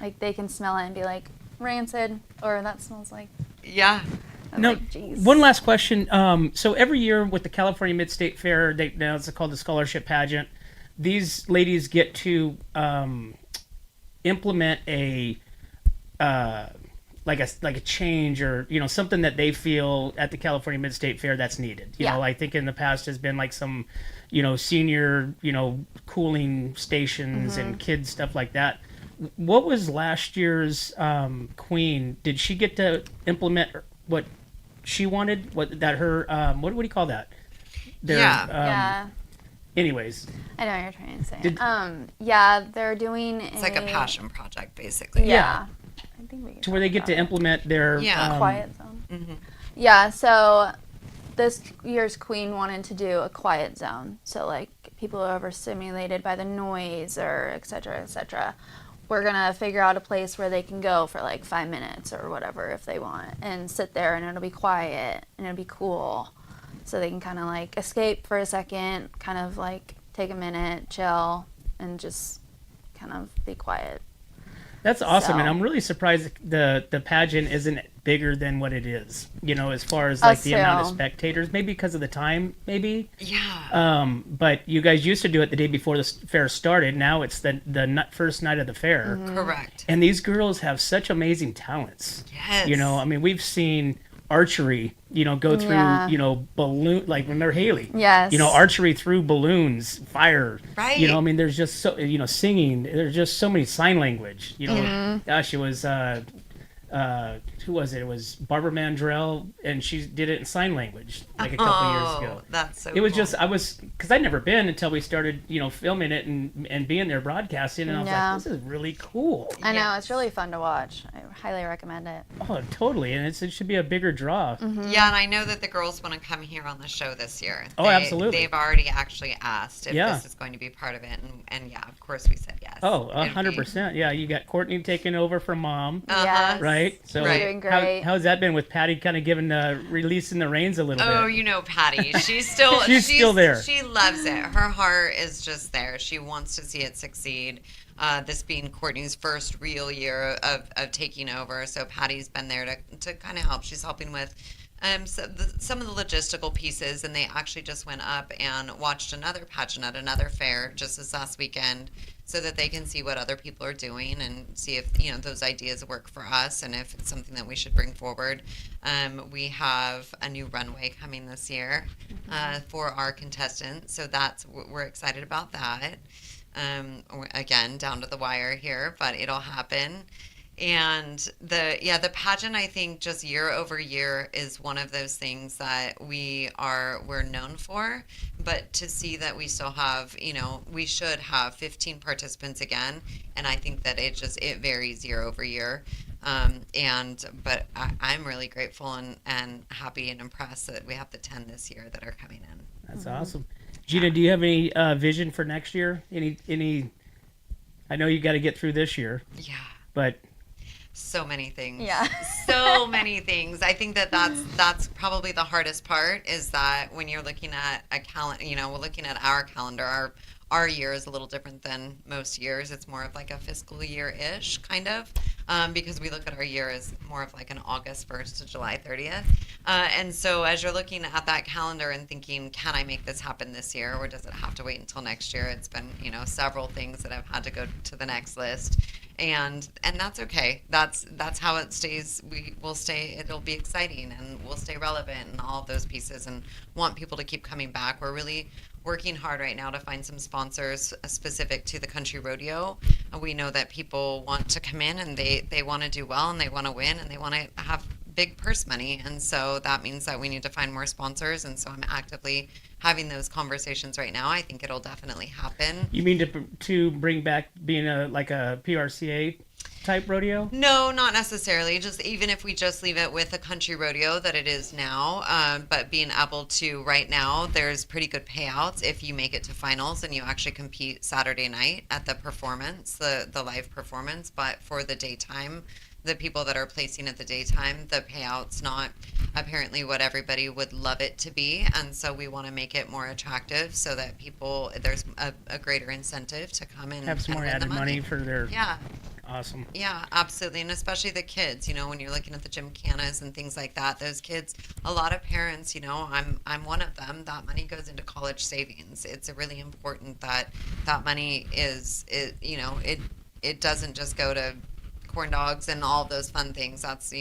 Like, they can smell it and be like, rancid, or that smells like... Yeah. I'm No, like, "Jeez." one last question. So every year with the California Mid-State Fair, now it's called the Scholarship Pageant. These ladies get to implement a like a change, or you know, something that they feel at the California Mid-State Fair that's needed. You Yeah. know, I think in the past has been like some, you know, senior, you know, cooling stations and kids stuff like that. What was last year's queen? Did she get to implement what she wanted? What that her what do you call that? Yeah. Yeah, Anyways, I know what you're trying to say. Did- Yeah, they're doing It's like a passion project, basically. Yeah. I think we can to where they talk get to about it. implement their Yeah. Quiet zone. Mm-hmm. Yeah, so this year's queen wanted to do a quiet zone. So, like, people who are overstimulated by the noise or et cetera, we're going to figure out a place where they can go for like 5 minutes or whatever if they want and sit there, and it'll be quiet and it'll be cool. So they can kind of like escape for a second, kind of like take a minute, chill, and just kind of be quiet. That's awesome, So- and I'm really surprised the pageant isn't bigger than what it is. You know, as far as like Us the amount of too. spectators, maybe because of the time, maybe. Yeah. But you guys used to do it the day before the fair started. Now it's the first night of the fair, Correct. and these girls have such amazing talents. Yes. You know, I mean, we've seen archery, you know, go through, Yeah. you know, balloon, like remember Haley? Yes. You know, archery through balloons, fire. Right. You know, I mean, there's just so, you know, singing. There's just so many sign language. You know, Mm-hmm. gosh, it was who was it? It was Barbara Mandrell, and she did it in sign language like a couple years ago. That's so It was cool. just because I'd never been until we started, you know, filming it and being there broadcasting, and I was Yeah. like, this is really cool. I know, Yes. it's really fun to watch. I highly recommend it. Oh, totally, and it should be a bigger draw. Mm-hmm. Yeah, and I know that the girls want to come here on the show this year. Oh, absolutely. They've already actually asked if Yeah. this is going to be part of it, and yeah, of course we said yes. Oh, It'd be- 100%. Yeah, you got Courtney taking over for Mom, Uh-huh. Yes. right? So Right. Doing great. how's that been with Patty kind of giving releasing the reins a little Oh, bit? you know Patty. She's still She's still there. She loves it. Her heart is just there. She wants to see it succeed. This being Courtney's first real year of taking over, so Patty's been there to kind of help. She's helping with some of the logistical pieces, and they actually just went up and watched another pageant at another fair just this last weekend, so that they can see what other people are doing and see if those ideas work for us and if it's something that we should bring forward. We have a new runway coming this year for our contestants, so we're excited about that. Again, down to the wire here, but it'll happen. And the pageant, I think, just year over year is one of those things that we're known for. But to see that we still have, we should have 15 participants again, and I think that it varies year over year. But I'm really grateful and happy and impressed that we have the 10 this year that are coming in. That's awesome. Gina, do you have any vision for next year? Any? I know you got to get through this year. Yeah. But so many things. Yeah. So many things. I think that's probably the hardest part, is that when you're looking at a calendar, we're looking at our calendar, our year is a little different than most years. It's more of like a fiscal year-ish kind of, because we look at our year as more of like an August 1st to July 30th. And so as you're looking at that calendar and thinking, can I make this happen this year, or does it have to wait until next year? It's been, several things that have had to go to the next list. And that's okay. That's how it stays. We will stay. It'll be exciting, and we'll stay relevant, and all of those pieces, and want people to keep coming back. We're really working hard right now to find some sponsors specific to the country rodeo. We know that people want to come in, and they want to do well, and they want to win, and they want to have big purse money. And so that means that we need to find more sponsors. And so I'm actively having those conversations right now. I think it'll definitely happen. you mean to bring back being a PRCA type rodeo? No, not necessarily. Just even if we just leave it with a country rodeo that it is now, but being able to, right now, there's pretty good payouts if you make it to finals and you actually compete Saturday night at the performance, the live performance. But for the daytime, the people that are placing at the daytime, the payout's not apparently what everybody would love it to be. And so we want to make it more attractive so that there's a greater incentive to come in Have some and more win added the money for their... Yeah. Awesome. Yeah, absolutely. And especially the kids, when you're looking at the gymkhanas and things like that, those kids, a lot of parents, I'm one of them, that money goes into college savings. It's really important that money it doesn't just go to corn dogs and all of those fun things. That's,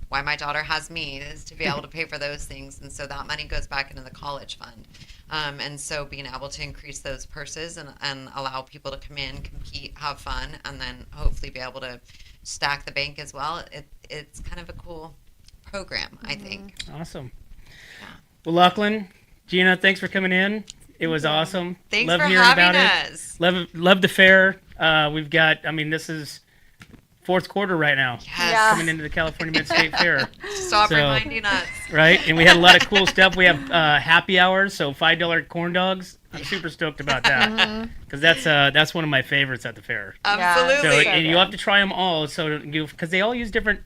why my daughter has me, is to be able to pay for those things. And so that money goes back into the college fund. And so being able to increase those purses and allow people to come in, compete, have fun, and then hopefully be able to stack the bank as well. It's kind of a cool program, I think. Awesome. Yeah. Well, Lachlan, Gina, thanks for coming in. It was awesome. Thanks Love for hearing having about us. It. Love the fair. We've got, this is fourth quarter right now. Yes. Yeah. Coming into the California Mid-State Fair. Stop So- reminding us. Right? And we had a lot of cool stuff. We have happy hours, so $5 corn dogs. I'm super stoked about that because that's one of my favorites at the fair. Absolutely. So So and you good. have to try them all. So because they all use different,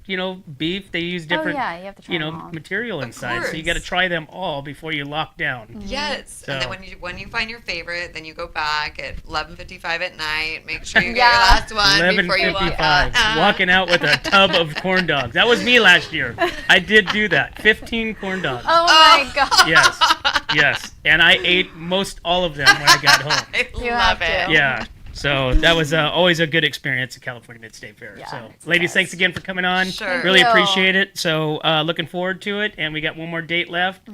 beef. They use different, you have to try them all. material inside. So you course. got to try them all before you lock down. Yes, So- and then when you find your favorite, then you go back at 11:55 at night. Make sure you get Yeah. your last one before you walk 11:55. out. Walking out with a tub of corn dogs. That was me last year. I did do that. 15 corn dogs. Oh my god. Yes. And I ate most all of them when I got home. I You love have it. to. Yeah. So that was always a good experience at California Mid-State Fair. Yeah, So, it's the ladies, best. thanks again for coming on. Sure. Really Thank you. appreciate it. So, looking forward to it. And we got one more date left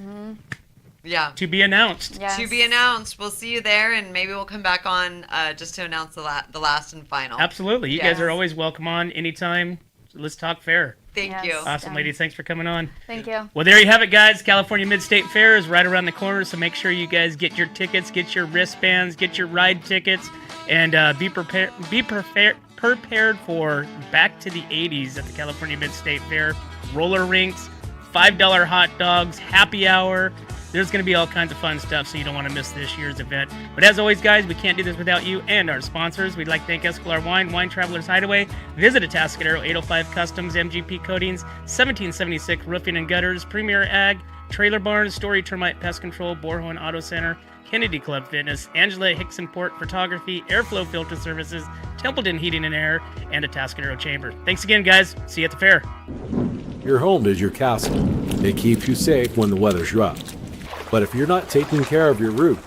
Yeah. to be announced. Yes. To be announced. We'll see you there, and maybe we'll come back on just to announce the last and final. Absolutely. You Yes. guys are always welcome on anytime. So let's talk fair. Thank Yes. you. Awesome, Done. ladies. Thanks for coming on. Thank you. Well, there you have it, guys. California Mid-State Fair is right around the corner, so make sure you guys get your tickets, get your wristbands, get your ride tickets, and be prepared for back to the 80s at the California Mid-State Fair. Roller rinks, $5 hot dogs, happy hour. There's going to be all kinds of fun stuff, so you don't want to miss this year's event. But as always, guys, we can't do this without you and our sponsors. We'd like to thank Escalar Wine, Wine Travelers Hideaway, Visit Atascadero, 805 Customs, MGP Coatings, 1776 Roofing and Gutters, Premier Ag, Trailer Barns, Story Termite Pest Control, Borhorn Auto Center, Kennedy Club Fitness, Angela Hickson Port Photography, Airflow Filter Services, Templeton Heating and Air, and Atascadero Chamber. Thanks again, guys. See you at the fair. Your home is your castle. It keeps you safe when the weather's rough. But if you're not taking care of your roof,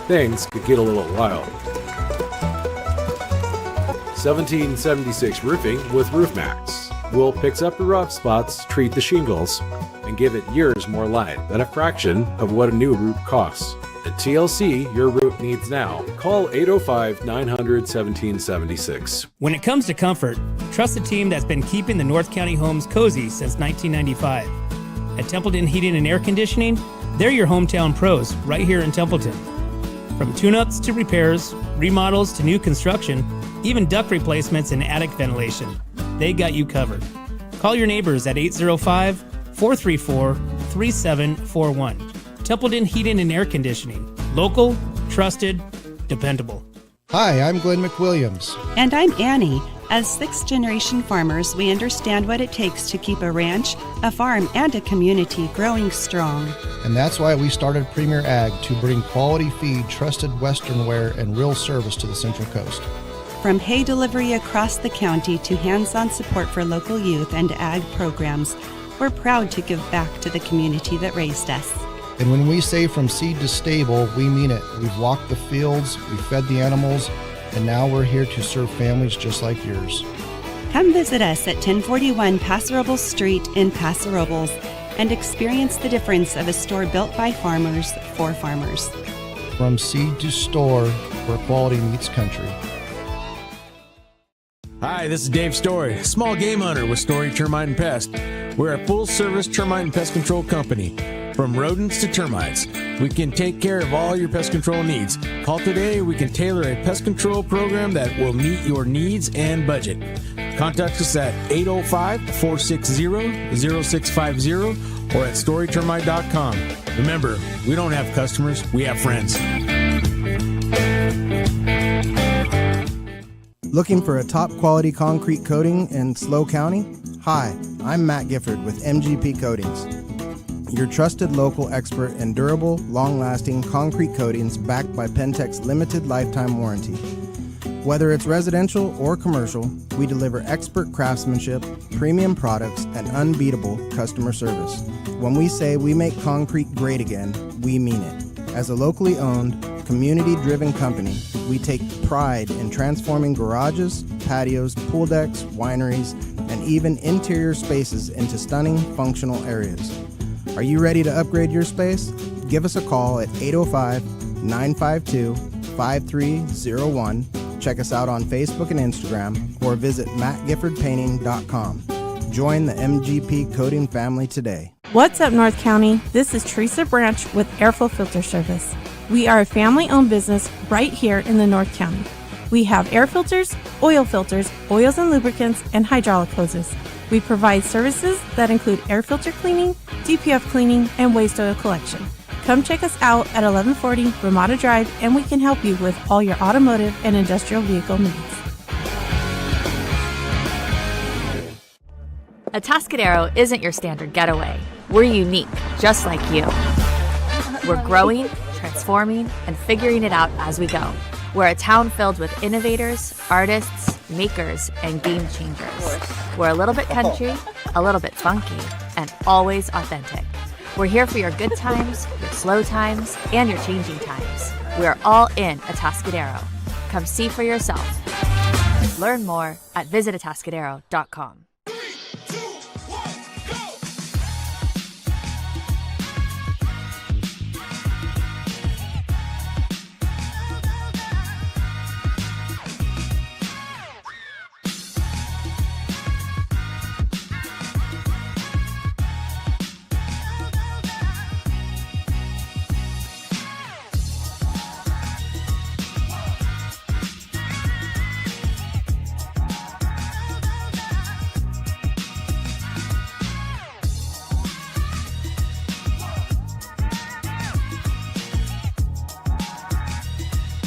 things could get a little wild. 1776 Roofing with Roof Max will fix up the rough spots, treat the shingles, and give it years more life at a fraction of what a new roof costs. At TLC, your route needs now. Call 805-900-1776. When it comes to comfort, trust the team that's been keeping the North County homes cozy since 1995. At Templeton Heating and Air Conditioning, they're your hometown pros right here in Templeton. From tune-ups to repairs, remodels to new construction, even duct replacements and attic ventilation, they got you covered. Call your neighbors at 805-434-3741. Templeton Heating and Air Conditioning. Local, trusted, dependable. Hi, I'm Glenn McWilliams. And I'm Annie. As sixth-generation farmers, we understand what it takes to keep a ranch, a farm, and a community growing strong. And that's why we started Premier Ag to bring quality feed, trusted Western wear, and real service to the Central Coast. From hay delivery across the county to hands-on support for local youth and ag programs, we're proud to give back to the community that raised us. And when we say from seed to stable, we mean it. We've walked the fields, we've fed the animals, and now we're here to serve families just like yours. Come visit us at 1041 Paso Robles Street in Paso Robles and experience the difference of a store built by farmers for farmers. From seed to store, where quality meets country. Hi, this is Dave Story, small game hunter with Story Termite and Pest. We're a full-service termite and pest control company. From rodents to termites, we can take care of all your pest control needs. Call today, we can tailor a pest control program that will meet your needs and budget. Contact us at 805-460-0650 or at storytermite.com. Remember, we don't have customers, we have friends. Looking for a top quality concrete coating in SLO County? Hi, I'm Matt Gifford with MGP Coatings, your trusted local expert in durable, long-lasting concrete coatings backed by Pentec's limited lifetime warranty. Whether it's residential or commercial, we deliver expert craftsmanship, premium products, and unbeatable customer service. When we say we make concrete great again, we mean it. As a locally owned, community-driven company, we take pride in transforming garages, patios, pool decks, wineries, and even interior spaces into stunning, functional areas. Are you ready to upgrade your space? Give us a call at 805-952-5301. Check us out on Facebook and Instagram, or visit mattgiffordpainting.com. Join the MGP Coating family today. What's up, North County? This is Teresa Branch with Airflow Filter Service. We are a family-owned business right here in the North County. We have air filters, oils and lubricants, and hydraulic hoses. We provide services that include air filter cleaning, DPF cleaning, and waste oil collection. Come check us out at 1140 Ramada Drive, and we can help you with all your automotive and industrial vehicle needs. Atascadero isn't your standard getaway. We're unique, just like you. We're growing, transforming, and figuring it out as we go. We're a town filled with innovators, artists, makers, and game changers. We're a little bit country, a little bit funky, and always authentic. We're here for your good times, your slow times, and your changing times. We are all in Atascadero. Come see for yourself. Learn more at visitatascadero.com.